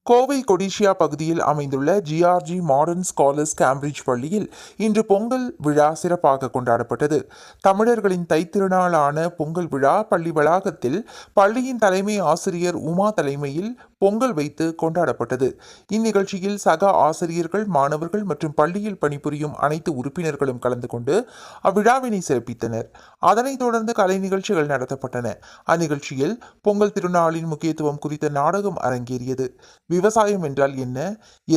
கோவை கொடிஷியா பகுதியில் அமைந்துள்ள GRG modern scholars Cambridge பள்ளியில் இன்று பொங்கல் விழா சிறப்பாக கொண்டாடப்பட்டது. தமிழர்களின் தைத்திருநாளான பொங்கல் விழா பள்ளி வளாகத்தில் பள்ளியின் தலைமை ஆசிரியர் உமா தலைமையில் பொங்கல் வைத்து கொண்டாடப்பட்டது. இந்நிகழ்ச்சியில் சக ஆசிரியர்கள், மாணவர்கள் மற்றும் பள்ளியில் பணிபுரியும் அனைத்து உறுப்பினர்களும் கலந்து கொண்டு அவ்விழாவினை சிறப்பித்தனர். அதனைத் தொடர்ந்து கலை நிகழ்ச்சிகள் நடத்தப்பட்டன. அந்நிகழ்ச்சியில் பொங்கல் திருநாளின் முக்கியத்துவம் குறித்த நாடகம் அரங்கேறியது. விவசாயம் என்றால் என்ன,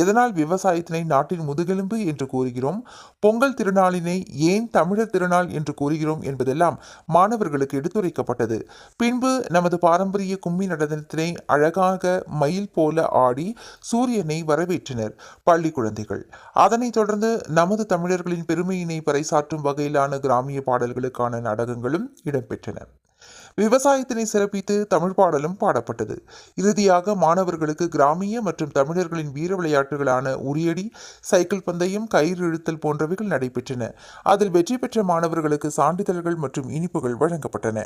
எதனால் விவசாயத்தினை நாட்டின் முதுகெலும்பு என்று கூறுகிறோம், பொங்கல் திருநாளினை ஏன் தமிழர் திருநாள் என்று கூறுகிறோம் என்பதெல்லாம் மாணவர்களுக்கு எடுத்துரைக்கப்பட்டது. பின்பு நமது பாரம்பரிய கும்மி நடனத்தினை அழகாக மயில் போல ஆடி சூரியனை வரவேற்றனர் பள்ளி குழந்தைகள். அதனைத் தொடர்ந்து நமது தமிழர்களின் பெருமையினை பறைசாற்றும் வகையிலான கிராமிய பாடல்களுக்கான நாடகங்களும் இடம்பெற்றன. விவசாயத்தினை சிறப்பித்து தமிழ் பாடலும் பாடப்பட்டது. இறுதியாக மாணவர்களுக்கு கிராமிய மற்றும் தமிழர்களின் வீர விளையாட்டுகளான உரியடி, சைக்கிள் பந்தயம், கயிறு இழுத்தல் போன்றவைகள் நடைபெற்றன. அதில் வெற்றி பெற்ற மாணவர்களுக்கு சான்றிதழ்கள் மற்றும் இனிப்புகள் வழங்கப்பட்டன.